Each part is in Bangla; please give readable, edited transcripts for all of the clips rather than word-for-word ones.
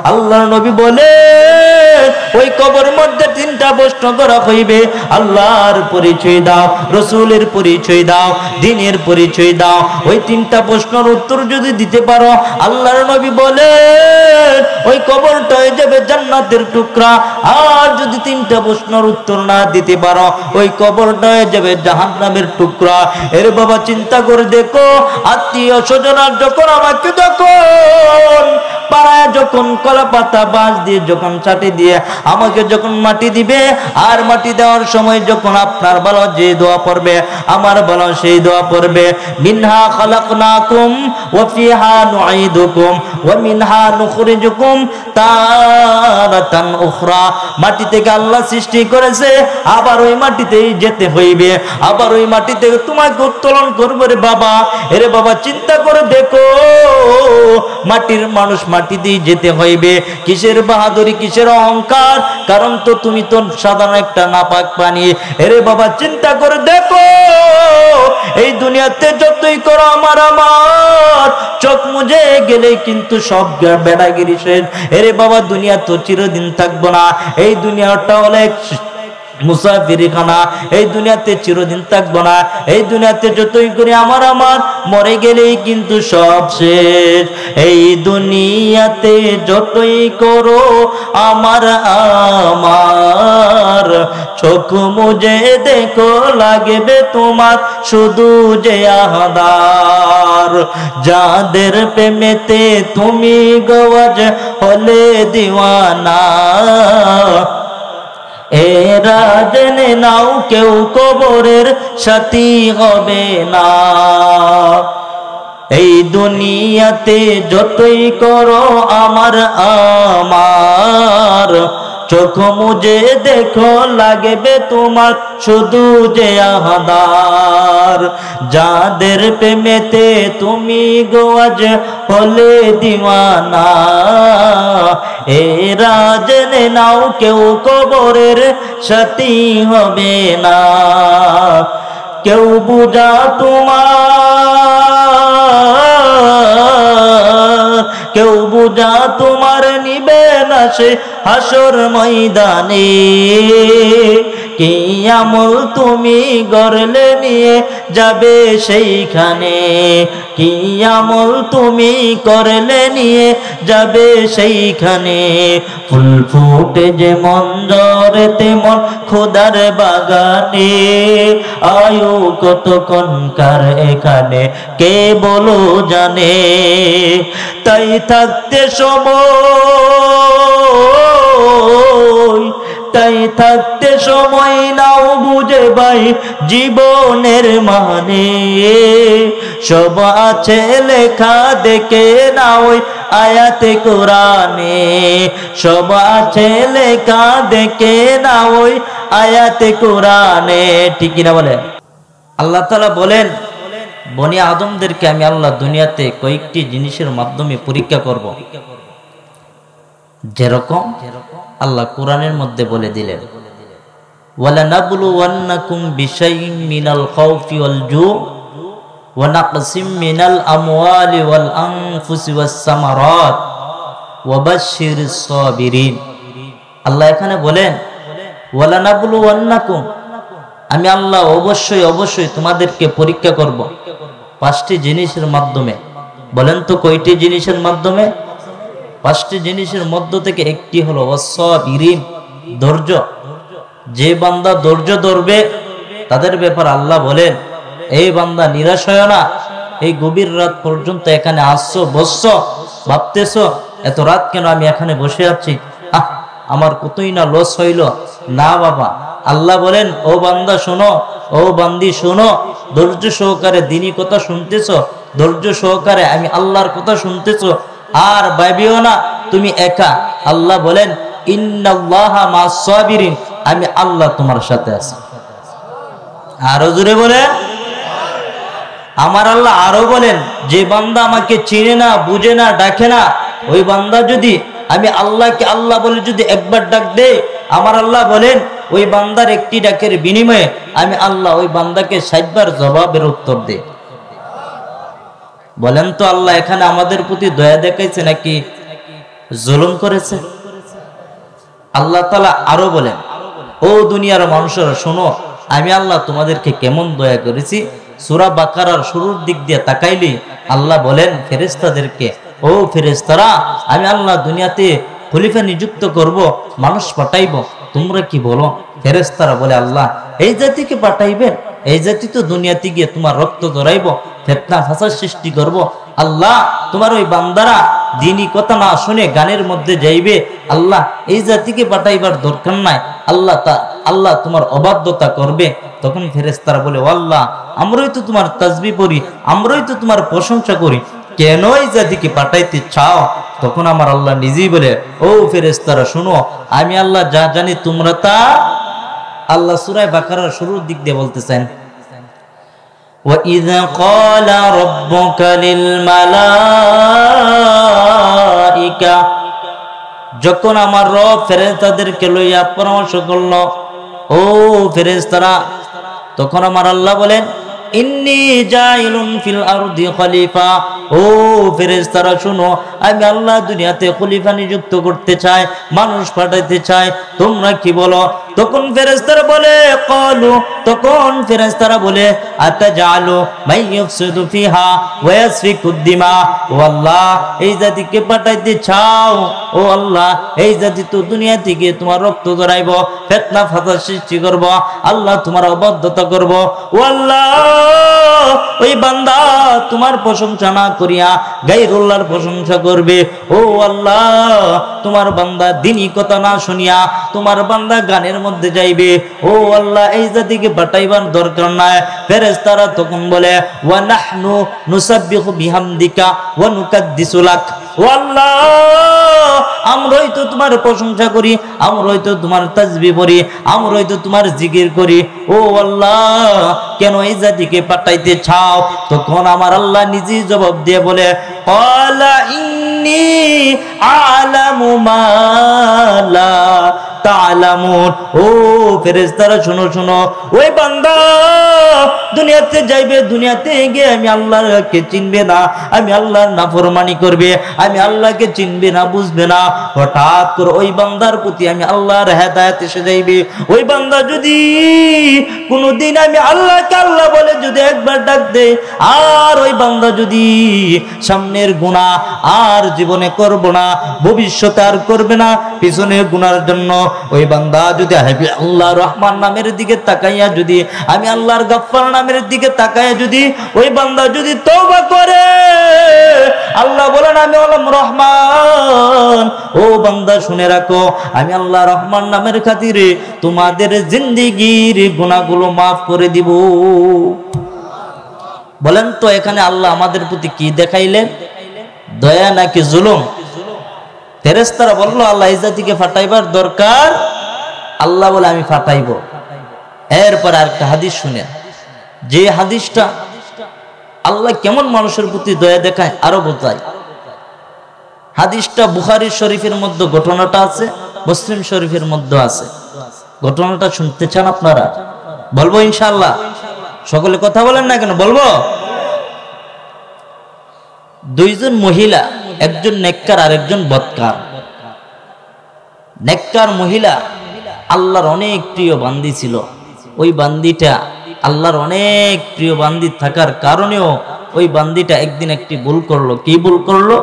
আল্লাহর নবী বলে ওই কবর মধ্যে তিনটা প্রশ্ন করা হইবে। আল্লাহর পরিচয় দাও, রাসূলের পরিচয় দাও, দ্বীনের পরিচয় দাও। ওই তিনটা প্রশ্নের উত্তর যদি দিতে পারো, আল্লাহর নবী বলে ওই কবরটা হয়ে যাবে জান্নাতের টুকরা। আর যদি তিনটা প্রশ্নের উত্তর না দিতে পারো, ওই কবরটা হয়ে যাবে জাহান্নামের টুকরা। এর বাবা চিন্তা করে দেখো, আত্মীয় স্বজনরা যখন আমাকে যখন পাড়ায় যখন কলা পাতা বাঁশ দিয়ে যখন চাটি দিয়ে আমাকে যখন মাটি দিবে, আর মাটি দেওয়ার সময় যখন আপনার ভালো যে দোয়া পড়বে, আমার ভালো সেই দোয়া পড়বে, মিনহা খালাকনাকুম ওয়া ফিহা নুঈদুকুম ওয়া মিনহা নুখরিজুকুম তারাতান উখরা। মাটি থেকে আল্লাহ সৃষ্টি করেছে, আবার ওই মাটিতেই যেতে হইবে, আবার ওই মাটি থেকে তোমাকে উত্তোলন করবে রে বাবা। এরে বাবা চিন্তা করে দেখো, মাটির মানুষ মাটিতেই যেতে হইবে। কিসের বাহাদুরি, কিসের অহংকার? কারণ তো তুমি তো সাধারণ একটা নাপাক পানি। এরে বাবা চিন্তা করে দেখো, এই দুনিয়াতে যতই করো আমার চোখ মুজে গেলে কিন্তু সব বেড়াগিরি শেষ। এরে বাবা দুনিয়া তো চিরদিন থাকবো না, এই দুনিয়াটা অনেক মুসাফিরখানা, এই দুনিয়াতে চিরদিন থাকবো না। এই দুনিয়াতে যতই করি আমার মরে গেলেই কিন্তু সব শেষ। এই দুনিয়াতে যতই করো আমার চোখ মুজে দেখো লাগবে তোমার শুধু যে আহাদার। যাদের প্রেমেতে তুমি গওয়াজ হলে দিওয়ানা, এরা জেনে নাও কেউ কবরের সাথী হবে না। এই দুনিয়াতে যতই করো আমার চোখ মুজে দেখো লাগবে তোমার শুধু যে আহাদার। যাদের প্রেমেতে তুমি গোয়াজ হলে দিওয়ানা, এরা জেনে নাও কেউ কবরের সাথী হবে না। কেউ বুঝা কেউ বুঝা তোমার নিবে না সে হাসর ময়দানে। কি আমল তুমি গড়লে নিয়ে যাবে সেইখানে, কি আমল তুমি করলে নিয়ে যাবে সেইখানে। ফুল ফুটে যেমন ঝরে তেমন খোদার বাগানে, আয়ু কতক্ষণকার এখানে কে বলো জানে। তাই থাকতে সময় নাও বুঝে ভাই জীবনের মানে। সব আছে লেখা দেখে নাও আয়াতে কোরআনে, সব আছে লেখা দেখে নাও আয়াতে কোরআনে। ঠিক না বলে? আল্লাহ তাআলা বলেন বনি আদমদেরকে আমি আল্লাহ দুনিয়াতে কয়েকটি জিনিসের মাধ্যমে পরীক্ষা করব। যেরকম আল্লাহ কোরআনের মধ্যে বলে দিলেন, ওয়ালানাবলুওয়ান্নাকুম বিশাইইম মিনাল খাউফি ওয়াল জু' ওয়া নাকসিম মিনাল আমওয়ালি ওয়াল আনফুসি ওয়াস সামারাত ওয়া বাশশিরিস সাবিরিন। আল্লাহ এখানে বলেন ওয়ালানাবলুওয়ান্নাকুম, আমি আল্লাহ অবশ্যই তোমাদেরকে পরীক্ষা করব 5টি জিনিসের মাধ্যমে। বলেন তো কয়টি জিনিসের মাধ্যমে? 5টি জিনিসের মধ্য থেকে একটি হলো ওয়াস-সাবিরিন, ধৈর্য। যে বান্দা ধৈর্য ধরবে তাদের ব্যাপার আল্লাহ বলেন, এই বান্দা নিরাশ হয় না। এই গভীর রাত পর্যন্ত এখানে আসছো, বসছো, ভাবতেছো এত রাত কেন আমি এখানে বসে আছি, আমার কতই না লস হইল। না বাবা, আল্লাহ বলেন ও বান্দা শোনো, ও বান্দি শোনো, ধৈর্য সহকারে দিনী কথা শুনতেছো, ধৈর্য সহকারে আমি আল্লাহর কথা শুনতেছো, আর ভাবিও না তুমি একা। আল্লাহ বলেন ইন্নাল্লাহা মা'আস সাবিরিন, আমি আল্লাহ তোমার সাথে আছি। আরো জোরে বলেন আমার আল্লাহ। আরো বলেন যে বান্দা আমাকে চিনে না, বুঝে না, ডাকে না, ওই বান্দা যদি আমি আল্লাহকে আল্লাহ বলে যদি একবার ডাক দে, আমার আল্লাহ বলেন ওই বান্দার একটি ডাকের বিনিময়ে আমি আল্লাহ ওই বান্দাকে 60 বার জবাবের উত্তর দে। বলেন তো আল্লাহ এখানে আমাদের প্রতি দয়া দেখাইছে নাকি জুলুম করেছে? আল্লাহ তাআলা আরো বলেন, ও দুনিয়ার মানুষেরা শোনো, আমি আল্লাহ তোমাদেরকে কেমন দয়া করেছি। সূরা বাকারার শুরুর দিক দিয়ে তাকাইলে আল্লাহ বলেন ফেরেশতাদেরকে, ও ফেরেশতারা, আমি আল্লাহ দুনিয়াতে খলিফা নিযুক্ত করব, মানুষ পাঠাইব, তোমরা কি বলো? ফেরেশতারা বলে, আল্লাহ এই জাতিকে পাঠাইবেন? এই জাতি তো দুনিয়াতে গিয়ে তোমার রক্ত জড়াইব, ফিতনা ফাসাদ সৃষ্টি করব। আল্লাহ তোমার ওই বান্দারা দ্বীনি কথা না শুনে গানের মধ্যে যাইবে, আল্লাহ এই জাতিকে পাঠাইবার দরকার নাই, আল্লাহ তোমার অবাধ্যতা করবে। তখন ফেরেশতারা বলে, ও আল্লাহ, আমরাই তো তোমার তাসবিহ পড়ি, আমরাই তো তোমার প্রশংসা করি, কেন এই জাতিকে পাঠাইতে চাও? তখন আমার আল্লাহ নিজেই বলে, ও ফেরেশতারা শুনো, আমি আল্লাহ যা জানি তোমরা তা। আল্লাহ সূরা বাকারার শুরুর দিক দিয়ে বলতেছেন, وَإِذَا قَالَ رَبُّكَ لِلْمَلَائِكَةِ, যখন আমার রব ফেরেশতাদেরকে লইয়া পরামর্শ করলো, ও ফেরেশতারা, তখন আমার আল্লাহ বলেন, ইন্নী জাইলুন ফিল আরদি খলিফা, ও ফেরেশতারা শুনো, আমি আল্লাহ দুনিয়াতে খলিফা নিযুক্ত করতে চাই, মানুষ পাঠাইতে চাই, তোমরা কি বলো? তখন ফেরেশতারা বলে, ক্বালু, তখন ফেরেশতারা বলে, আতাজালু মান ইফসিদু ফিহা ওয়া ইয়াসফিকুদ দিমা, ও আল্লাহ এই জাতিকে পাঠাইতে চাও, ও আল্লাহ এই জাতি তো দুনিয়া থেকে তোমার রক্ত জড়াইব, ফিতনা ফাসাদ সৃষ্টি করব, আল্লাহ তোমার অবাধ্যতা করব, ও আল্লাহ ওই বান্দা তোমার প্রশংসা না করিয়া গায়রুল্লাহর প্রশংসা করবে, ও আল্লাহ তোমার বান্দা দ্বীনি কথা না শুনিয়া তোমার বান্দা গানের মধ্যে যাইবে, ও আল্লাহ এই জাতিকে পাঠাইবার দরকার নাই। ফেরেশতারা তখন বলে, ওয়া নাহনু নুসাব্বিহু বিহামদিকা ওয়া নুকাদ্দিসু লাক, ও আল্লাহ আমরাই তো তোমার প্রশংসা করি, আমরাই তো তোমার তাসবিহ পড়ি, আমরাই তো তোমার জিকির করি, ও আল্লাহ কেন এই জাতিকে পাঠাইতে চাও? তখন আমার আল্লাহ নিজেই জবাব দিয়ে বলে, ক্বালা ইন্নী আ'লামু মা লা তা'লামুন, ও ফেরেশতারা শুনো শুনো, ওই বান্দা দুনিয়াতে যাইবে, দুনিয়াতে গিয়ে আমি আল্লাহকে চিনবে না, আমি আল্লাহর নাফরমানি করবে, আমি আল্লাহকে চিনবে না, বুঝবে না। হঠাৎ করে ওই বান্দার প্রতি আমি আল্লাহর হেদায়েত এসে যাইবে। ওই বান্দা যদি কোনদিন আমি আল্লাহকে আল্লাহ বলে যদি একবার ডাক দে, আর ওই বান্দা যদি সামনের গুনাহ আর জীবনে করব না, ভবিষ্যতে আর করবে না, পিছনের গুনার জন্য ওই বান্দা যদি আমি আল্লাহর রহমান নামের দিকে তাকাইয়া, যদি আমি আল্লাহর গফফার নামের দিকে তাকাইয়া যদি ওই বান্দা যদি তওবা করে, আল্লাহ বলেন আমি হলাম রহমান, ও বান্দা শুনে রাখো, আমি আল্লাহ রহমান নামের খাতিরে তোমাদের জিন্দেগীর গুনাহগুলো মাফ করে দিব। বলেন তো এখানে আল্লাহ আমাদের প্রতি কি দেখাইলেন? দয়া নাকি জুলুম? ফেরেশতারা বলল, আল্লাহ এই জাতিকে ফাটাইবার দরকার, আল্লাহ বলে আমি ফাটাইব। এরপর আরেকটা হাদিস শুনেন, যে হাদিসটা আল্লাহ কেমন মানুষের প্রতি দয়া দেখায় আরো বোঝায়। হাদিসটা বুখারী শরীফের মধ্যে ঘটনাটা আছে, মুসলিম শরীফের মধ্যে আছে। ঘটনাটা শুনতে চান আপনারা? বলবো ইনশাআল্লাহ? সকলে কথা বলেন না কেন? বলবো। দুইজন মহিলা, একজন নেককার আর একজন বদকার। নেককার মহিলা আল্লাহর অনেক প্রিয় বান্দি ছিল। ওই বান্দিটা আল্লাহর অনেক প্রিয় বান্দি থাকার কারণেও ওই বান্দিটা একদিন একটি ভুল করলো। কি ভুল করলো?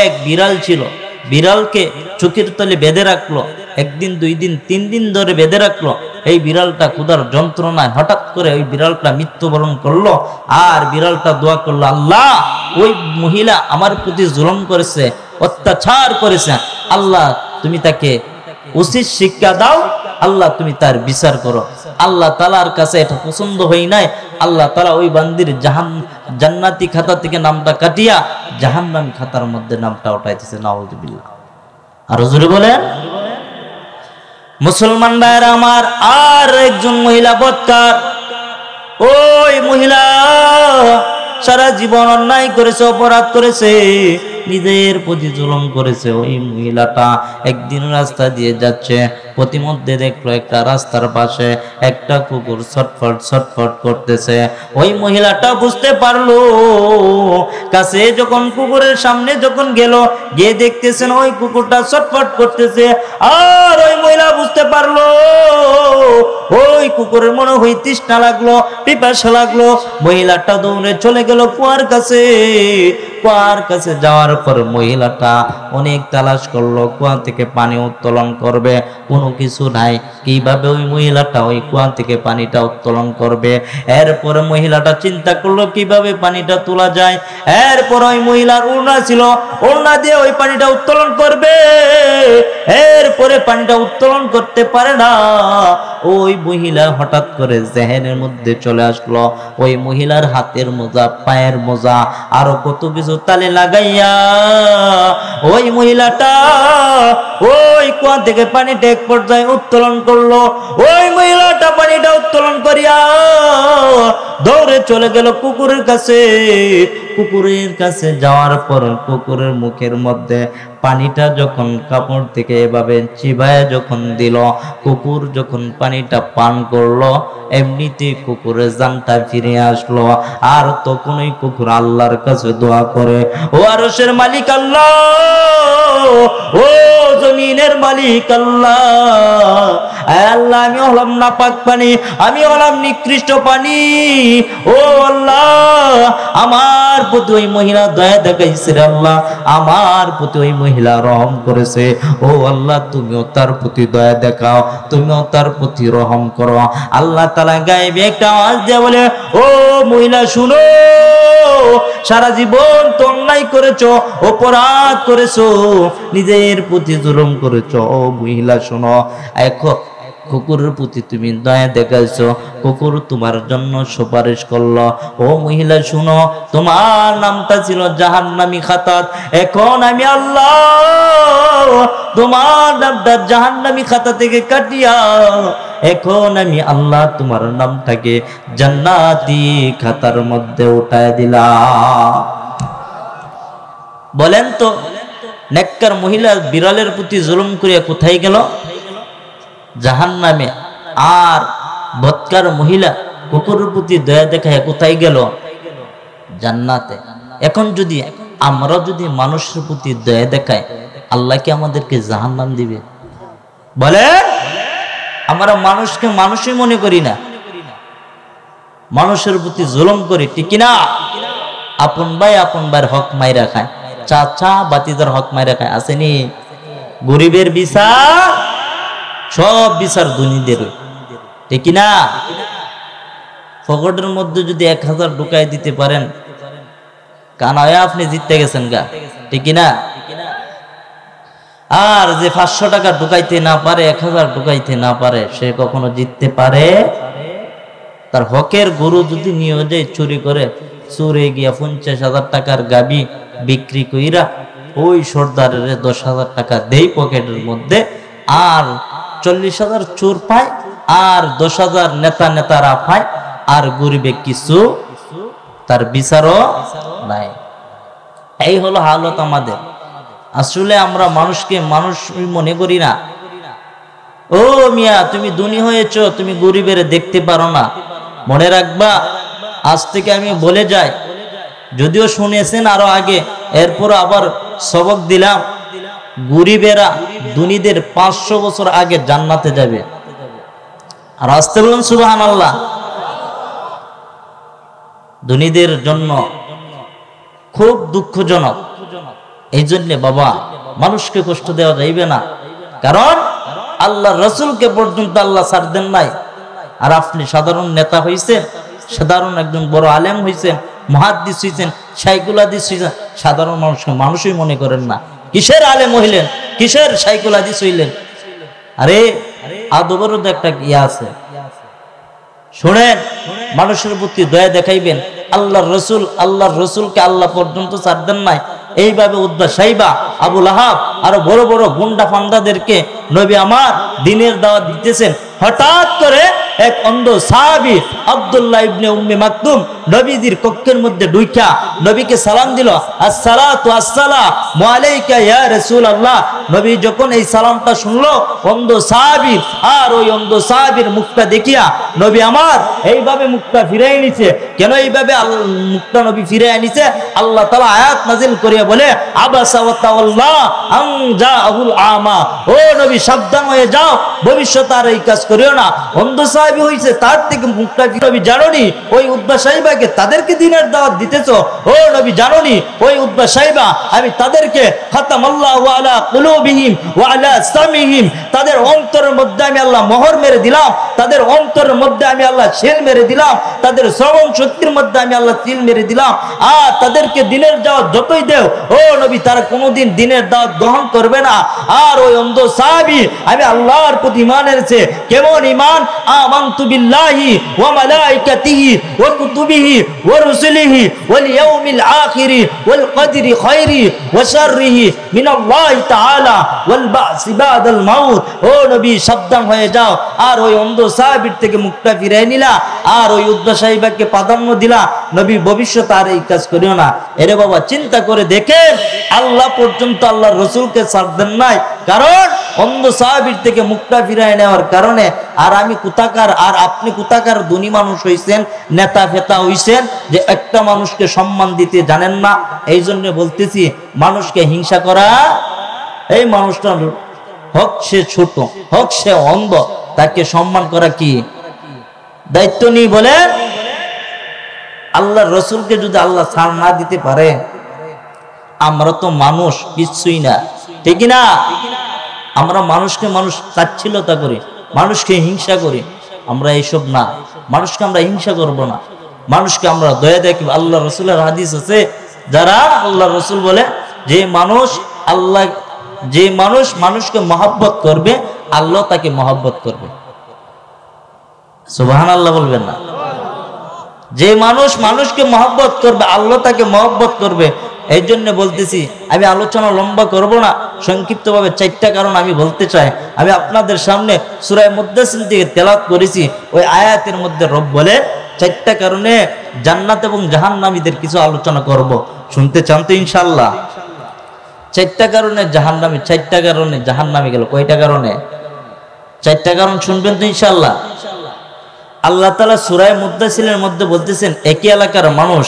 এক বিড়াল ছিল, বিড়ালকে চোখের তলে বেঁধে রাখলো। একদিন, দুই দিন, 3 দিন ধরে বেঁধে রাখলো। এই বিড়ালটা ক্ষুধার যন্ত্রণায় হঠাৎ করে ওই বিড়ালটা মৃত্যুবরণ করলো। আর বিড়ালটা দোয়া করলো, আল্লাহ ওই মহিলা আমার প্রতি জুলুম করেছে, অত্যাচার করেছে, আল্লাহ তুমি তাকে উচিত শিক্ষা দাও, আল্লাহ তুমি তার বিচার করো। আল্লাহ তাআলার কাছে এটা পছন্দ হয় নাই। আল্লাহ তাআলা ওই বান্দির জান্নাতি খাতা থেকে নামটা কাটিয়া জাহান্নামী খাতার মধ্যে নামটা উঠাইতেছে। নাউযুবিল্লাহ। আর জোরে বলেন। মুসলমান ভাইরা আমার, আর একজন মহিলা বদকার। ওই মহিলা সারা জীবন অন্যায় করেছে, অপরাধ করেছে, নিজের প্রতি জুলুম করেছে। ওই মহিলাটা একদিন রাস্তা দিয়ে যাচ্ছে, প্রতিমধ্যে দেখলো একটা রাস্তার পাশে একটা কুকুর ছটফট ছটফট করতেছে। ওই মহিলাটা বুঝতে পারলো, কাছে যখন কুকুরের সামনে যখন গেল, গিয়ে দেখতেছেন ওই কুকুরটা ছটফট করতেছে। আর ওই মহিলা বুঝতে পারলো ওই কুকুরের মনে হয় তৃষ্ণা লাগলো, পিপাসা লাগলো। মহিলাটা দৌড়ে চলে গেল কুয়ার কাছে। কুয়ার কাছে যাওয়ার পর মহিলাটা অনেক তালাশ করলো, কুয়া থেকে পানি উত্তোলন করবে, কোনো কিছু নাই। কিভাবে ওই মহিলাটা ওই কুয়া থেকে পানিটা উত্তোলন করবে? এরপরে মহিলাটা চিন্তা করলো কিভাবে পানিটা তোলা যায়। এরপর ওই মহিলার ওড়না ছিল, ওড়না দিয়ে ওই পানিটা উত্তোলন করবে। এরপরে পানিটা উত্তোলন করতে পারে না। ওই মহিলা হঠাৎ করে জেহেনের মধ্যে চলে আসলো, ওই মহিলার হাতের মোজা, পায়ের মোজা, আরো কত কিছু তালে লাগাইয়া ওই মহিলাটা ওই কুয়া থেকে পানিটা এক পর্যায়ে উত্তোলন করলো। ওই মহিলাটা পানিটা উত্তোলন করিয়া দৌড়ে চলে গেল কুকুরের কাছে। কুকুরের কাছে যাওয়ার পর কুকুরের মুখের মধ্যে পানিটা যখন কাপড় থেকে এভাবে চিবায় যখন দিল, কুকুর যখন পানিটা পান করলো, এমনিতে কুকুরের জানটা ফিরে আসলো। আর তখন ওই কুকুর আল্লাহর কাছে দোয়া করে, ও আরশের মালিক আল্লাহ, ও জমিনের মালিক আল্লাহ, আল্লাহ আমি হলাম নাপাক পানি, আমি হলাম নিকৃষ্ট পানি। ও আল্লাহ, আমার প্রতি ওই মহিলা দয়া দেখাইছে আল্লাহ, আমার প্রতি ওই মহিলা রহম করেছে। ও আল্লাহ, তুমিও তার প্রতি দয়া দেখাও, তুমিও তার প্রতি রহম করো। আল্লাহ তাআলা গায়েবে একটা আওয়াজ দিয়ে বলে, ও মহিলা শুনো, সারা জীবন তো অন্যায় করেছো, অপরাধ করেছো, নিজের প্রতি জুলুম করেছো। ও মহিলা শোনো, এখন কুকুরের প্রতি তুমি দয়া দেখাইছো, কুকুর তোমার জন্য সুপারিশ করলো। ও মহিলা শুনো, তোমার নামটা ছিল জাহান্নামী খাতাত, এখন আমি আল্লাহ তোমার নামটা জাহান্নামী খাতা থেকে কাটিয়া এখন আমি আল্লাহ তোমার নামটাকে জান্নাতি খাতার মধ্যে উঠায় দিলাম। বলেন তো, নেককার মহিলা বিড়ালের প্রতি জুলুম করিয়া কোথায় গেল? জাহান্নামে। আর বদকার মহিলা কুকুরের প্রতি দয়া দেখায় কোথায় গেল? জান্নাতে। এখন যদি আমরা যদি মানুষের প্রতি দয়া দেখায়, আল্লাহ কি আমাদেরকে জাহান্নাম দিবে? বলেন, আমরা মানুষকে মানুষই মনে করি না, মানুষের প্রতি জুলুম করি, ঠিক না? আপন ভাই আপন ভাইয়ের হক মাইরা খায়, চাচা বাতিদার হক মাইরা খায়, আসেনি? গরিবের বিচার, সব বিচার ধনীদের, ঠিক না? পকেটের মধ্যে যদি 1000 ঢুকাই দিতে পারেন, কানায় আপনি জিততে গেছেন গা, ঠিক না? আর যে 500 টাকা ঢুকাইতে না পারে, 1000 ঢুকাইতে না পারে, সে কখনো জিততে পারে? তার হকের গরু যদি নিয়ে যায় চুরি করে, চুরে গিয়া 50,000 টাকার গাবি বিক্রি কইরা ওই সর্দারের 10,000 টাকা দেই পকেটের মধ্যে, আর 40,000 চোর পায়, আর 10,000 নেতারা পায়, আর গরিবে কিছু তার বিচারও নাই। এই হলো হালত আমাদের। আসলে আমরা মানুষকে মানুষ মনে করি না। ও মিয়া, তুমি ধনী হয়েছ, তুমি গরিবের দেখতে পারো না। মনে রাখবা, আজ থেকে আমি বলে যাই, যদিও শুনেছেন আরো আগে, এরপর আবার সবক দিলাম, গরিবেরা ধনীদের 500 বছর আগে জান্নাতে যাবে। আর আসতে বলুন সুবহানাল্লাহ। ধনীদের জন্য খুব দুঃখজনক। এই জন্য বাবা, মানুষকে কষ্ট দেওয়া যাইবে না, কারণ আল্লাহ রসুলকে পর্যন্ত আল্লাহ ছাড় দেন নাই। আর আপনি সাধারণ নেতা হইছেন, সাধারণ একজন বড় আলেম হইছেন, মুহাদ্দিস হইছেন, শাইখুল হাদিস হইছেন, সাধারণ মানুষকে মানুষই মনে করেন না। কিসের আলেম হইলেন, কিসের শাইখুল হাদিস হইলেন? আরে আদবেরও তো একটা ইয়া আছে। শুনেন, মানুষের প্রতি দয়া দেখাইবেন। আল্লাহর রসুলকে আল্লাহ পর্যন্ত ছাড় দেন নাই। এইভাবে উদ্বা সাইবা, আবু লাহাব, আরো বড় বড় গুন্ডা ফান্দাদেরকে নবী আমার দিনের দাওয়াত দিতেছেন। হঠাৎ করে এক অন্ধ সাহাবী আব্দুল্লাহ ইবনে উম্মে মাকতুম নবীজির কক্ষের মধ্যে ঢুইকা নবীকে সালাম দিল, আসসালাতু আসসালামু আলাইকা ইয়া রাসূলুল্লাহ। নবী যখন এই সালামটা শুনলো অন্ধ সাহাবী, আর ওই অন্ধ সাহাবীর মুখটা দেখিয়া নবী আমার এইভাবে মুখটা ফিরাই নিছে। কেন এইভাবে মুখটা নবী ফিরাই নিছে? আল্লাহ তাআলা আয়াত নাযিল করিয়া বলে, আবাসা ওয়া তাওয়াল্লা আন জাআহুল আমা। ও নবী সাবধান হয়ে যাও, ভবিষ্যতে আর এই কাজ করিও না। অন্ধ সাহাবী হইছে, তার থেকে মুখটা নবী জানোনি ওই উতবা সাইবাকে তাদেরকে দ্বীনের দাওয়াত দিতেছো? ও নবী জানোনি ওই উতবা সাইবা আমি তাদেরকে খাতামাল্লাহু আলা কুলুবিহিম ওয়া আলা সামিহিম, তাদের অন্তরের মধ্যে আমি আল্লাহ মোহর মেরে দিলাম, তাদের অন্তরের মধ্যে আমি আল্লাহ সিল মেরে দিলাম, তাদের শ্রবণ শক্তির মধ্যে আমি আল্লাহ সিল মেরে দিলাম। আর তাদেরকে দ্বীনের দাওয়াত যতই দেও ও নবী তারা কোনোদিন দ্বীনের দাওয়াত গ্রহণ করবে না। আর ওই অন্ধ সাহাবী আমি আল্লাহর প্রতি ঈমান এনেছে। কেমন ঈমান? আমানতু বিল্লাহি ওয়া মালাইকাতিহি ওয়া কুতুবিহি ওয়া রুসুলিহি ওয়াল ইয়াউমিল আখিরি ওয়াল কদরি খায়রি ওয়া শাররিহি মিনাল্লাহি তাআলা ওয়াল বা'সি বাদাল মাউত। ও নবী সাবধান হয়ে যাও। আর ওই অন্ধ সাহাবীর থেকে মুখটা ফিরাই নিলা, আর ওই উদ্বা সাহিবাকে প্রাধান্য দিলা। নবী ভবিষ্যতে আর এই কাজ করিও না। এরে বাবা চিন্তা করে দেখেন, আল্লাহ পর্যন্ত আল্লাহর রাসূলকে ছাড় দেন নাই, কারণ অন্ধ সাহাবীর থেকে মুখটা ফিরাই নেওয়ার কারণে। আর আমি কোথাকার আর আপনি কোথাকার ধনী মানুষ হইছেন, নেতা ফেতা হইছেন যে একটা মানুষকে সম্মান দিতে জানেন না। এই জন্য বলতেছি মানুষকে হিংসা করা, এই মানুষটা হোক সে ছোট হোক সে অন্ধ, তাকে সম্মান করা কি দায়িত্ব নেই? বলে আল্লাহর রাসূলকে যদি আল্লাহ ছাড় না দিতে পারে, আমরা তো মানুষ কিছুই না, ঠিক না? আমরা মানুষকে মানুষ তাচ্ছিল্যতা করি, মানুষকে হিংসা করি। আমরা এইসব না, মানুষকে আমরা হিংসা করব না, মানুষকে আমরা দয়া দেখব। আল্লাহ রাসূলের হাদিস আছে, যারা আল্লাহ রাসূল বলে যে মানুষ মানুষকে মহব্বত করবে আল্লাহ তাকে মহব্বত করবে। সুবহানাল্লাহ বলবেন না? যে মানুষ মানুষকে মহব্বত করবে আল্লাহ তাকে মহব্বত করবে। এই জন্য বলতেছি, আমি আলোচনা লম্বা করব না, সংক্ষিপ্তভাবে 4টা কারণ আমি বলতে চাই। আমি আপনাদের সামনে সূরা মুদ্দাসির থেকে তেলাওয়াত করেছি। ওই আয়াতের মধ্যে রব বলে 4টা কারণে জান্নাত এবং জাহান্নামীদের কিছু আলোচনা করব। শুনতে চান তো ইনশাআল্লাহ? 4টা কারণে জাহান্নামী, 4টা কারণে জাহান্নামী গেল। কয়টা কারণে? 4টা কারণ শুনবেন তো ইনশাআল্লাহ? আল্লাহ তাআলা সূরা মুদ্দাসিরের মধ্যে বলতেছেন, একই এলাকার মানুষ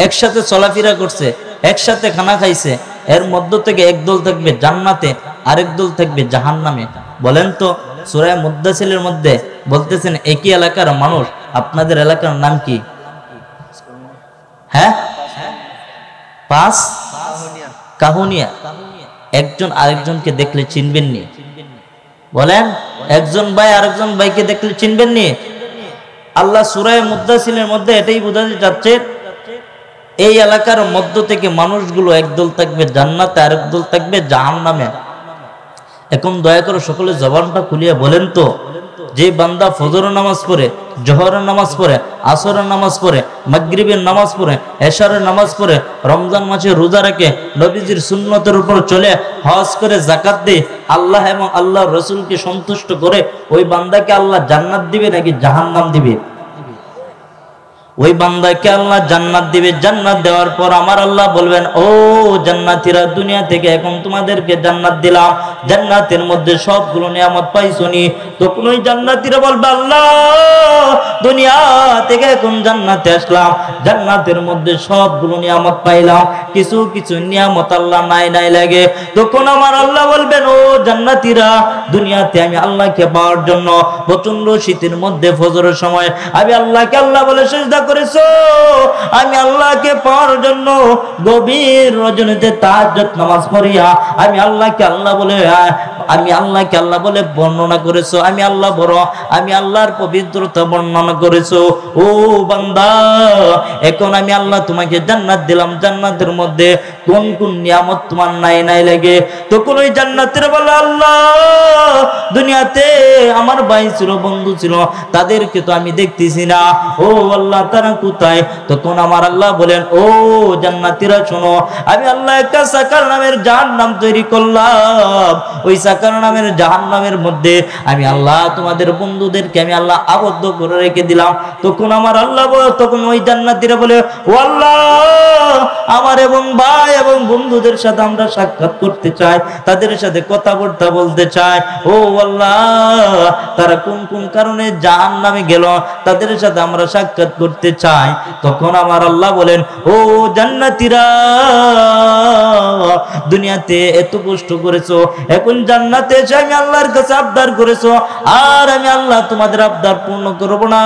একসাথে চলাফেরা করছে, একসাথে খানা খাইছে, এর মধ্য থেকে একদল থাকবে জান্নাতে, আরেক দল থাকবে জাহান্নামে। বলেন তো সূরা মুদ্দাসিরের মধ্যে বলতেছেন একই এলাকার মানুষ, আপনাদের এলাকার নাম কি? হ্যাঁ, 5 কাহুনিয়া। একজন আরেকজনকে দেখলে চিনবেন নি? বলেন, একজন ভাই আরেকজন ভাইকে দেখলে চিনবেন নি? আল্লাহ সূরা মুদ্দাসিরের মধ্যে এটাই বোঝাতে চাচ্ছে, এই এলাকার মধ্য থেকে মানুষগুলো একদল থাকবে জান্নাতে, আরেক দল থাকবে জাহান্নামে। এখন দয়া করে সকলে জবানটা খুলিয়ে বলেন তো, যে বান্দা ফজরের নামাজ পড়ে, জোহরের নামাজ পড়ে, আসরের নামাজ পড়ে, মাগরিবের নামাজ পড়ে, এশারের নামাজ পড়ে, রমজান মাসে রোজা রাখে, নবীজির সুন্নতের উপর চলে, হজ করে, যাকাত দেয়, আল্লাহ এবং আল্লাহর রাসূলকে সন্তুষ্ট করে, ওই বান্দাকে আল্লাহ জান্নাত দিবে নাকি জাহান্নাম দিবে? ওই বান্দাকে আল্লাহ জান্নাত দিবে। জান্নাত দেওয়ার পর আমার আল্লাহ বলবেন, ও জান্নাতীরা, দুনিয়া থেকে এখন তোমাদেরকে জান্নাত দিলাম, জান্নাতের মধ্যে সবগুলো নিয়ামত পাইছনি। তখন ওই জান্নাতীরা বলবে, আল্লাহ দুনিয়া থেকে এখন জান্নাতে আসলাম, জান্নাতের মধ্যে সবগুলো নিয়ামত পাইলাম, কিছু কিছু নিয়ামত আল্লাহ নাই নাই লাগে। তখন আমার আল্লাহ বলবেন, ও জান্নাতীরা, দুনিয়াতে আমি আল্লাহকে পাওয়ার জন্য প্রচন্ড শীতের মধ্যে ফজরের সময় আমি আল্লাহকে আল্লাহ বলে সিজদা করেছো, আমি আল্লাহকে পাওয়ার জন্য গভীর রজনীতে তাহাজ্জুদ নামাজ পড়িয়া আমি আল্লাহকে আল্লাহ বলে বর্ণনা করেছো, আমি আল্লাহ বড়, আমি আল্লাহর পবিত্রতা বর্ণনা করেছো। ও বান্দা, এখন আমি আল্লাহ তোমাকে জান্নাত দিলাম, জান্নাতের মধ্যে কোন কোন নিয়ামত তোমার নাই নাই লাগে? তখন ওই জান্নাতের বলে, আল্লাহ দুনিয়াতে আমার ভাই ছিল, বন্ধু ছিল, তাদেরকে তো আমি দেখতেছি না, ও আল্লাহ তারা কোথায়? তখন আমার আল্লাহ বলেন, ও জান্নাতীরা শোনো, আমি আল্লাহ একটা সাকার নামের জাহান্নাম তৈরি করলাম, ওই সাকার নামের জাহান্নামের মধ্যে আমি আল্লাহ তোমাদের বন্ধুদেরকে আমি আল্লাহ আবদ্ধ করে রেখে দিলাম। তখন আমার আল্লাহ তখন ওই জান্নাতীরা বলে, ও আল্লাহ, আমার এবং ভাই এবং বন্ধুদের সাথে আমরা সাক্ষাৎ করতে চাই, তাদের সাথে কথাবার্তা বলতে চাই। ও আল্লাহ, তারা কোন কোন কারণে জাহান্নামে গেল, তাদের সাথে আমরা সাক্ষাৎ করতে চাই। তখন আমার আল্লাহ বলেন, ও জান্নাতীরা, দুনিয়াতে এত কষ্ট করেছো, এখন জান্নাতে এসে আমি আল্লাহর কাছে আবদার করেছো, আর আমি আল্লাহ তোমাদের আবদার পূর্ণ করব না,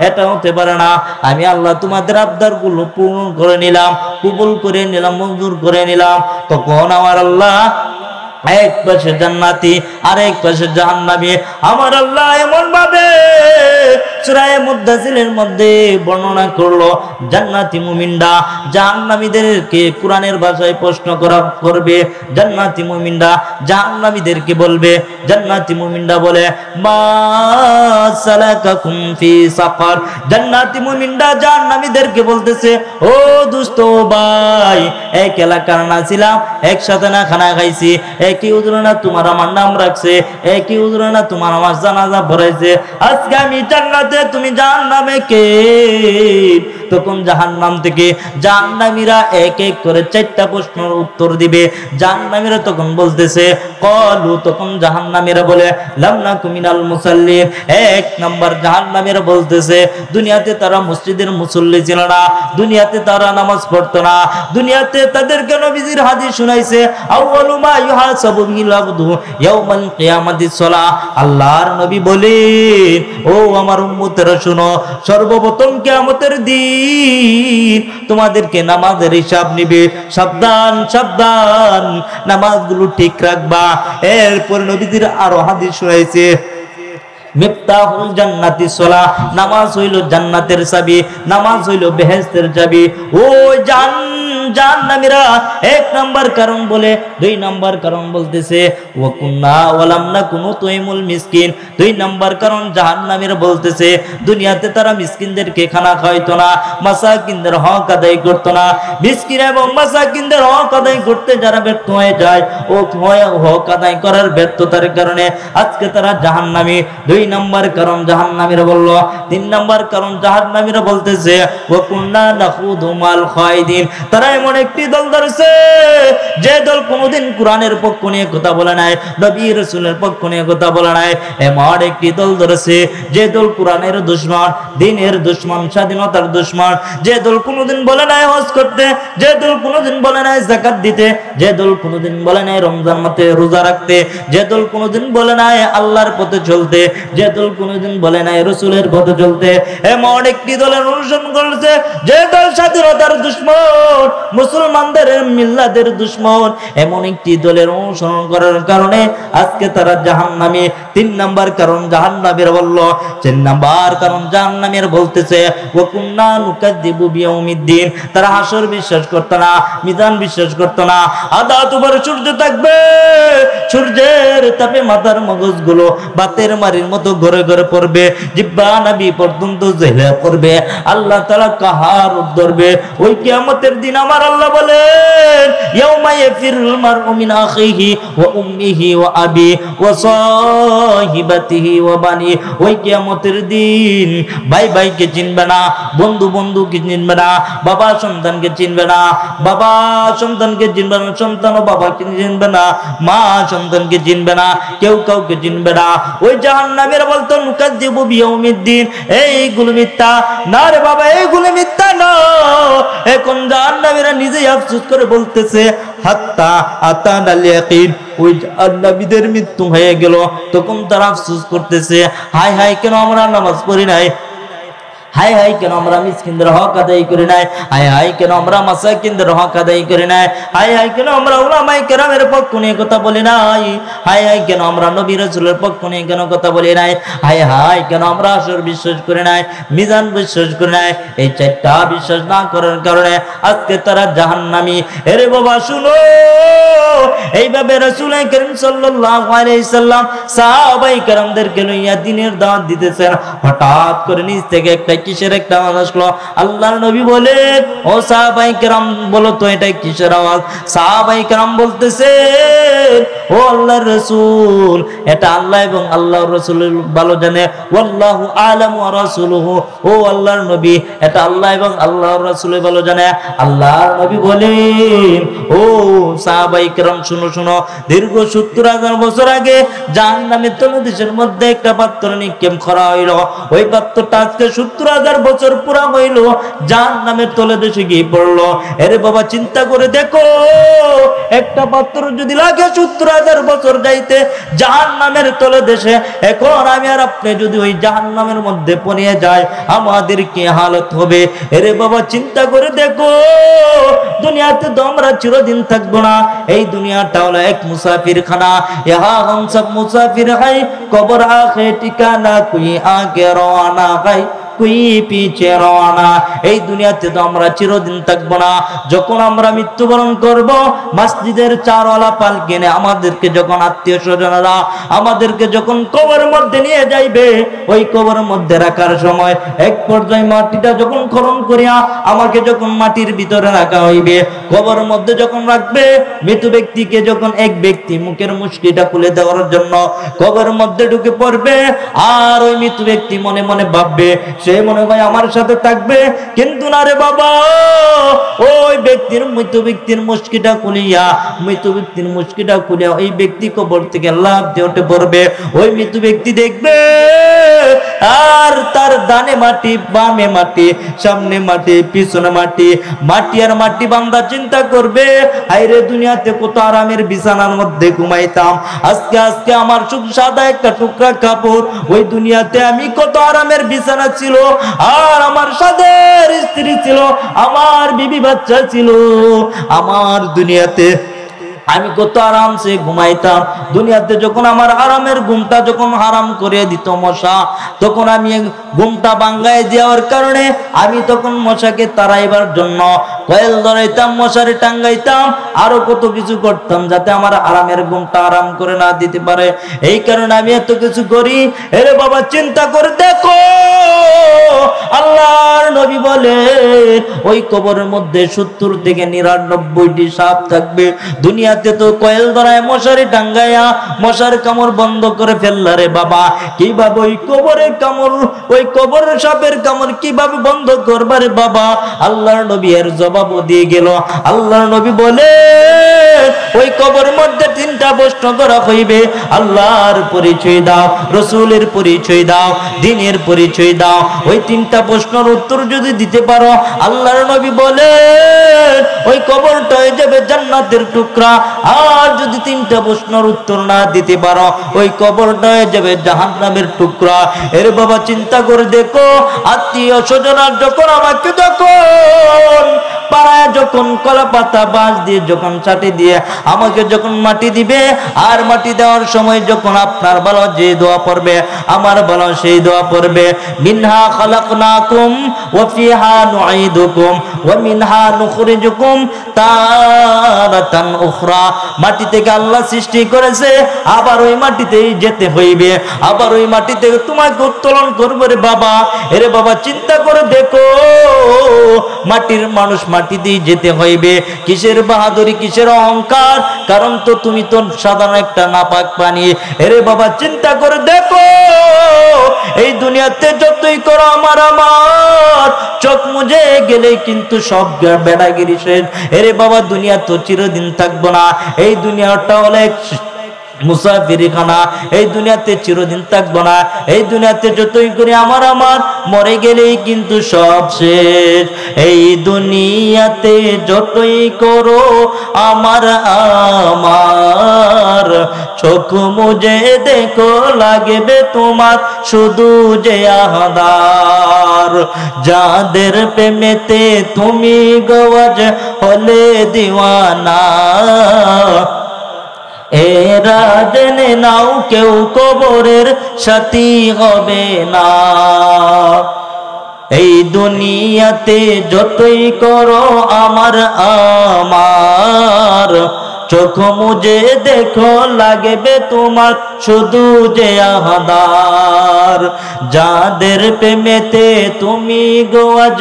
এটা হতে পারে না। আমি আল্লাহ তোমাদের আবদার গুলো পূর্ণ করে নিলাম, কবুল করে নিলাম, মঞ্জুর করে নিলাম। তখন আমার আল্লাহ এক পাশে জান্নাতি আর এক পাশে জাহান্নামী, আমার আল্লাহ এমন ভাবে সূরা মুদ্দাসিরের মধ্যে বর্ণনা করলো, জান্নাতি মুমিনরা জাহান্নামীদেরকে কোরআনের ভাষায় প্রশ্ন করবে। জান্নাতি মুমিনরা জাহান্নামীদেরকে বলবে, জান্নাতি মুমিনরা বলে, মা সালাকাকুম ফি সাকার। জান্নাতি মুমিনরা জাহান্নামীদেরকে বলতেছে, ও দোস্ত ভাই, এক এলাকার না ছিলাম, একসাথে না খানা খাইছি, একই উজরে না তোমার আমার নাম রাখছে, একই উজরে না তোমার আমার জানাজা পড়াইছে, আজকে আমি জান্নাতে, তুমি জাহান্নামে কে? তখন জাহান্নাম থেকে জাহান্নামীরা এক এক করে 4টা প্রশ্নের উত্তর দিবে। জাহান্নামীরা তখন বলতেছে, কলু, তখন জাহান্নামীরা বলে, লাম নাকু মিনাল মুসাল্লিন। 1 নাম্বার জাহান্নামীরা বলতেছে, দুনিয়াতে তারা মসজিদের মুসল্লি ছিল না, দুনিয়াতে তারা নামাজ পড়তো না, দুনিয়াতে তাদেরকে নবীজির হাদিস শুনাইছে, আউয়ালু মা ইউহাসাবু বিল আবদু ইয়াউমাল কিয়ামাতিস সালাহ। আল্লাহর নবী বলেন, ও আমার উম্মতেরা শুনো, সর্বপ্রথম কিয়ামতের দিন তোমাদেরকে নামাজের হিসাব নিবে, সাবধান সাবধান, নামাজগুলো ঠিক রাখবা। এরপর নবীজির আরো হাদিস শুনাইছে, মিফতাহুল জান্নাতি সালাহ, নামাজ হইল জান্নাতের চাবি, নামাজ হইল বেহেশতের চাবি। ও জাহান্নামীরা 1 নাম্বার কারণ বলে, 2 নাম্বার কারণ বলতেছে, ওয়া কুন্না ওয়ালাম নাকুনু তুইমুল মিসকিন। 2 নাম্বার কারণ জাহান্নামীরা বলতেছে, দুনিয়াতে তারা মিসকিনদেরকে খানা খাওয়াইতো না, মাসাকিনদের হক আদায় করতো না। মিসকিন এবং মাসাকিনদের হক আদায় করতে যারা ব্যর্থ হয়ে যায়, ও হক আদায় করার ব্যর্থতার কারণে আজকে তারা জাহান্নামী। 2 নাম্বার কারণ জাহান্নামীরা বলল। 3 নাম্বার কারণ জাহান্নামীরা বলতেছে, ওয়া কুন্না নাখুদু মাল খায়দিন। তারা এমন একটি দল ধরেছে, যে দল কোনোদিন কোরআনের পক্ষ নিয়ে কথা বলে নাই, নবী রাসূলের পক্ষ নিয়ে কথা বলে নাই। এমন একটি দল ধরেছে, যে দল কোরআনের দুশমন, দ্বীনের দুশমন, স্বাধীনতার দুশমন। যে দল কোনোদিন বলে নাই হজ করতে, যে দল কোনোদিন বলে নাই যাকাত দিতে, যে দল কোনোদিন বলে নাই রমজান মাসে রোজা রাখতে, যে দল কোনোদিন বলে নাই আল্লাহর পথে চলতে, যে দল কোনোদিন বলে নাই রাসূলের পথে চলতে। এমন একটি দলের অনুসরণ করেছে, যে দল স্বাধীনতার দুশমন, মুসলমানদের মিল্লাতের দুশমন। এমন একটি দলের অনুসরণ করার কারণে আজকে তারা জাহান্নামী। 3 নাম্বার কারণ জাহান্নামীরা বলল। 4 নাম্বার কারণ জাহান্নামীরা বলতেছে, ওয়া কুন্না নুকাযযিবু বিয়াউমিদ্দিন। তারা হাসর বিশ্বাস করত না, মিজান বিশ্বাস করত না। আদাত উপরে সূর্য থাকবে, সূর্যের তাপে মাথার মগজগুলো বাতের মারির মতো ঘরে ঘরে পড়বে, জিহ্বা নাভি পর্যন্ত জ্বলে পড়বে, আল্লাহ তাআলা কাহার ধরবে। ওই কিয়ামতের দিন আমার আল্লাহ বলেন, ইয়াউমা ইয়াফিরুল মারউ মিন আখিহি ওয়া উম্মিহি ওয়া আবি ওয়া সাহিবাতিহি ওয়া বানি। ওই কিয়ামতের দিন ভাই ভাইকে চিনবে না, বন্ধু বন্ধুকে চিনবে না, বাবা সন্তানকে চিনবে না, বাবা সন্তানকে চিনবে না, সন্তানও বাবাকে চিনবে না, মা সন্তানকে চিনবে না, কেউ কাউকে চিনবে না। ওই জাহান্নামীরা বলতো, নুকাযযিবু বিয়াউমিদ্দিন, এইগুলো মিথ্যা। না রে বাবা, এইগুলো মিথ্যা না। এখন জাহান্নামীরা নিজেই আফসোস করে বলতেছে, হাত্তা আতানাল ইয়াকিন। ওই জাহান্নামীদের মৃত্যু হয়ে গেল, তখন তারা আফসোস করতেছে, হায় হায়, কেন আমরা নামাজ পড়ি নাই, হায় হায়, কেন আমরা মিসকিনদের হক আদায় করি নাই, হায় হায়, কেন আমরা মাসাকিনদের হক আদায় করি নাই, হায় হায়, কেন আমরা উলামায়ে কেরামের পক্ষ নিয়ে কথা বলি নাই, হায় হায়, কেন আমরা নবী রাসূলের পক্ষ নিয়ে কেন কথা বলি নাই, হায় হায়, কেন আমরা আসর বিশ্বাস করি নাই, মিজান বিশ্বাস করি নাই। এই 4টা বিশ্বাস না করার কারণে আজকে তারা জাহান্নামী। এরে বাবা শুনো, এইভাবে রাসূল করিম সাল্লাল্লাহু আলাইহি সাল্লাম সাহাবায়ে কেরামদেরকে লইয়া দ্বীনের দাওয়াত দিতেছেন। হঠাৎ করে নিচ থেকে একটা কিসের একটা আওয়াজ আসলো? আল্লাহর নবী বলে, ও সাহাবায়ে কেরাম বলো তো এটা কিসের আওয়াজ? সাহাবায়ে কেরাম বলতেছে, ও আল্লাহর রাসূল, এটা আল্লাহ এবং আল্লাহর রাসূল ভালো জানে। ওয়াল্লাহু আ'লামু ওয়া রাসূলুহু, ও আল্লাহর নবী, এটা আল্লাহ এবং আল্লাহর রাসূল ভালো জানে। আল্লাহর নবী বলেন, ও সাহাবায়ে কেরাম শুনো শুনো, দীর্ঘ 70,000 বছর আগে জাহান্নামের তলদেশের মধ্যে একটা পাত্র নিক্ষেপ করা হইল। ওই পাত্রটা আজকে 70,000 বছর পুরা হইল জাহান্নামের তলদেশে গিয়ে পড়লো। আরে বাবা চিন্তা করে দেখো, একটা পাত্র যদি লাগে 70,000 বছর যাইতে জাহান্নামের তলদেশে, এখন আমি আর আপনি যদি ওই জাহান্নামের মধ্যে পড়ে যাই, আমাদের কি হালত হবে? আরে বাবা চিন্তা করে দেখো, দুনিয়াতে তো আমরা চিরদিন থাকবো না। এই দুনিয়াটা হলো এক মুসাফির খানা। ইহা हम सब मुसाफिर है, कब्र आखे ठिकाना, कोई आगे रवाना है, कोई पीछे रवाना। এই দুনিয়াতে তো আমরা চিরদিন থাকবো না। যখন আমরা মৃত্যুবরণ করব, মসজিদের চারওয়ালা পালকিনে আমাদেরকে যখন আত্মীয় স্বজনরা আমাদেরকে যখন কবরের মধ্যে নিয়ে যাইবে, ওই কবরের মধ্যে রাখার সময় এক পর্যায়ে মাটিটা যখন খনন করিয়া আমাকে যখন মাটির ভিতরে রাখা হইবে, কবরের মধ্যে যখন রাখবে, মৃত ব্যক্তিকে যখন এক ব্যক্তি মুখের মুষ্টিটা খুলে দেওয়ার জন্য কবরের মধ্যে ঢুকে পড়বে, আর ওই মৃত ব্যক্তি মনে মনে ভাববে সে মনে হয় আমার সাথে থাকবে, কিন্তু না রে বাবা, ওই ব্যক্তির মৃত ব্যক্তির মুষ্টিটা খুলিয়া ওই ব্যক্তি কবর থেকে লাফ দিয়ে উঠে পড়বে। ওই মৃত ব্যক্তি দেখবে আর তার ডানে মাটি, বামে মাটি, সামনে মাটি, পিছনে মাটি, মাটি আর মাটি। বান্দা চিন্তা করবে, হায়রে দুনিয়াতে কত আরামের বিছানার মধ্যে ঘুমাইতাম, আজকে আমার শুধু সাদা একটা টুকরা কাপড়। ওই দুনিয়াতে আমি কত আরামের বিছানা ছিল, আর আমার সাদের স্ত্রী ছিল, আমার বিবি বাচ্চা ছিল, আমার দুনিয়াতে আমি কত আরামসে ঘুমাইতাম। দুনিয়াতে যখন আমার আরামের ঘুমটা যখন হারাম করে দিত মশা, তখন আমি ঘুমটা ভাঙ্গায় দেওয়ার কারণে আমি তখন মশাকে তাড়াইবার জন্য কয়েল ধরাইতাম, মশারি টাঙ্গাইতাম, আরো কত কিছু করতাম যাতে আমার আরামের ঘুমটা আরাম করে না দিতে পারে। এই কারণে আমি এত কিছু করি। এরে বাবা চিন্তা করে দেখো, আল্লাহর নবী বলে ওই কবরের মধ্যে 70 থেকে 99টি সাপ থাকবে। দুনিয়াতে তো কয়েল ধরায়, মশারি টাঙ্গাইয়া মশার কামড় বন্ধ করে ফেললা রে বাবা, কিভাবে ওই কবরের কামড়, ওই কবরের সাপের কামড় কিভাবে বন্ধ করবারে বাবা? আল্লাহর নবী এর জবাব দিয়ে গেল। আল্লাহর নবী বলে ওই কবরের মধ্যে 3টা প্রশ্ন করা হইবে। আল্লাহর পরিচয় দাও, রাসূলের পরিচয় দাও, দ্বীনের পরিচয় দাও। ওই 3টা প্রশ্নের উত্তর যদি দিতে পারো, আল্লাহর নবী বলে ওই কবরটা হয়ে যাবে জান্নাতের টুকরা। আর যদি 3টা প্রশ্নের উত্তর না দিতে পারো, ওই কবরটা হয়ে যাবে জাহান্নামের টুকরা। এর বাবা চিন্তা করে দেখো, আত্মীয় স্বজনরা যখন আমাকে যখন পাড়ায় যখন কলা পাতা বাঁশ দিয়ে যখন চাটি দিয়ে আমাকে যখন মাটি দিবে, আর মাটি দেওয়ার সময় যখন আপনার ভালো যে দোয়া পড়বে, আমার ভালো সেই দোয়া পড়বে, মিনহা খালাকনাকুম ওয়া ফিহা নুঈদুকুম ওয়া মিনহা নুখরিজুকুম তারাতান উখরা। মাটি থেকে আল্লাহ সৃষ্টি করেছে, আবার ওই মাটিতেই যেতে হইবে, আবার ওই মাটি থেকে তোমাকে উত্তোলন করবে রে বাবা। এরে বাবা চিন্তা করে দেখো, মাটির মানুষ মাটিতেই যেতে হইবে। কিসের বাহাদুরি, কিসের অহংকার? কারণ তো তুমি তো সাধারণ একটা নাপাক প্রাণী। এরে বাবা চিন্তা করে দেখো, এই দুনিয়াতে যতই করো আমার চোখ মুজে গেলে কিন্তু সব বেড়াগিরি শেষ। এরে বাবা দুনিয়া তো চিরদিন থাকবো না। এই দুনিয়াটা হলো এক মুসাফিরখানা, এই দুনিয়াতে চিরদিন থাকবো না। এই দুনিয়াতে যতই করি আমার মরে গেলেই কিন্তু সব শেষ। এই দুনিয়াতে যতই করো আমার চোখ মুজে দেখো লাগবে তোমার শুধু যে আহাদার। যাদের প্রেমেতে তুমি গওয়াজ হলে দিওয়ানা, এরা জেনে নাও কেউ কবরের সাথী হবে না। এই দুনিয়াতে যতই করো আমার চোখ মুজে দেখো লাগবে তোমার শুধু যে আহাদার। যাদের প্রেমেতে তুমি গো আজ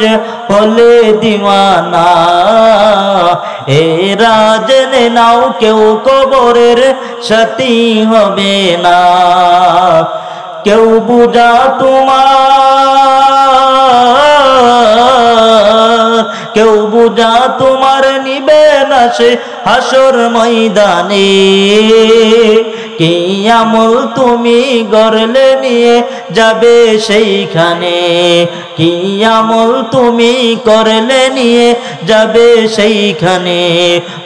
হলে দিওয়ানা, এরা জেনে নাও কেউ কবরের সাথী হবে না। কেউ বুঝা তোমার, কেউ বুঝা তোমার নিবে না সে হাসর ময়দানে। কি আমল তুমি গড়লে নিয়ে যাবে সেইখানে, কি আমল তুমি করলে নিয়ে যাবে সেইখানে।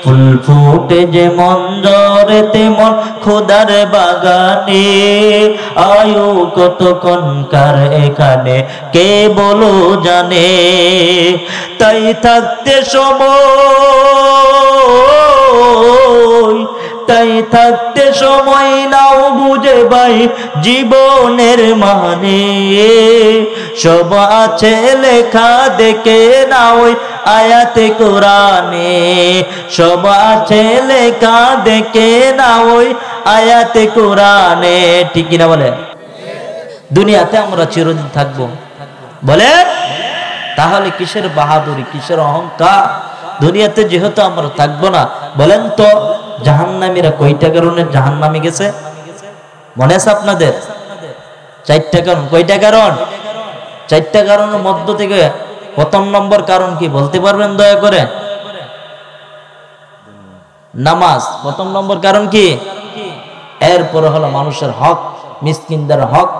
ফুল ফুটে যেমন ঝরে তেমন খোদার বাগানে, আয়ু কতক্ষণকার এখানে কে বলো জানে। তাই থাকতে সময়, তাই থাকতে সময় নাও বুঝে ভাই জীবনের মানে। সব আছে লেখা দেখে নাও আয়াতে কোরআনে, সব আছে লেখা দেখে নাও আয়াতে কোরআনে। ঠিক কিনা বলে? দুনিয়াতে আমরা চিরদিন থাকবো বলে, তাহলে কিসের বাহাদুরি, কিসের অহংকার? দুনিয়াতে যেহেতু আমরা থাকবো না, বলেন তো জাহান্নামীরা কয়টা কারণে জাহান্নামে গেছে মনে আছে আপনাদের? 4টা কারণ। কয়টা কারণ? 4টা কারণের মধ্য থেকে প্রথম নম্বর কারণ কি বলতে পারবেন দয়া করে? নামাজ। প্রথম নম্বর কারণ কি? এরপরে হলো মানুষের হক, মিসকিনদের হক,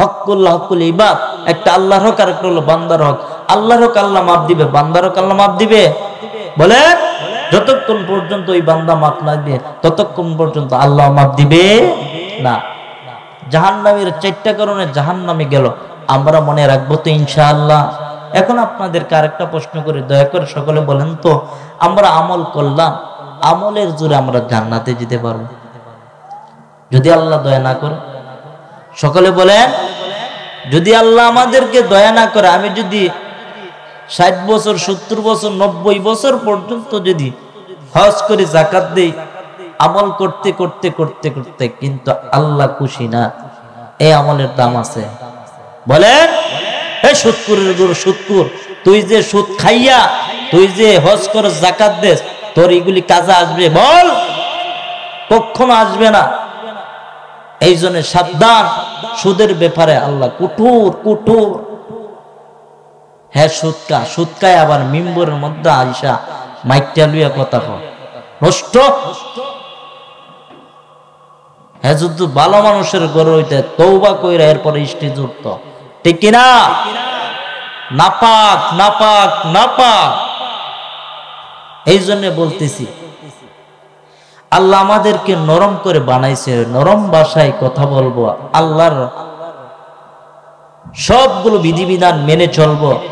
হকুল্লাহ হকুল ইবাদ। একটা আল্লাহর হক আর একটা হলো বান্দার হক। আল্লাহর হক আল্লাহ মাফ দিবে, বান্দার হক আল্লাহ মাফ দিবে? বলে যতক্ষণ পর্যন্ত ওই বান্দা মাফ না দিবে ততক্ষণ পর্যন্ত আল্লাহ মাফ দিবে না। জাহান্নামীর 4টা কারণে জাহান্নামে গেল, আমরা মনে রাখবো তো ইনশাআল্লাহ। এখন আপনাদেরকে আরেকটা প্রশ্ন করে, দয়া করে সকলে বলেন তো, আমরা আমল করলাম, আমলের জোরে আমরা জান্নাতে যেতে পারবো যদি আল্লাহ দয়া না করে? সকলে বলেন, যদি আল্লাহ আমাদেরকে দয়া না করে, আমি যদি 60 বছর 70 বছর 90 বছর পর্যন্ত যদি হজ করে যাকাত দেই, আমল করতে করতে করতে করতে কিন্তু আল্লাহ খুশি না, এই আমলের দাম আছে? বলেন, এই সুদকুরের গরু সুদকুর, তুই যে সুদ খাইয়া তুই যে হজ করে যাকাত দেস, তোর এগুলি কাজে আসবে? বল, কখনো আসবে না। এই জন্য সাবধান, সুদের ব্যাপারে আল্লাহ কুঠুর কুঠুর। হ্যাঁ, সুদকা সুদকায় আবার মিম্বরের মধ্যে আইসা মাইকটা লুইয়া কথা কয় নষ্ট। হ্যাঁ, যদি ভালো মানুষের গড়ে হইতে তওবা কইরা এরপরে স্টেজ উঠত, ঠিক কিনা? নাপাক নাপাক নাপাক। এই জন্য বলতেছি, আল্লাহ আমাদেরকে নরম করে বানাইছে, নরম ভাষায় কথা বলবো, আল্লাহর সবগুলো বিধিবিধান মেনে চলবো।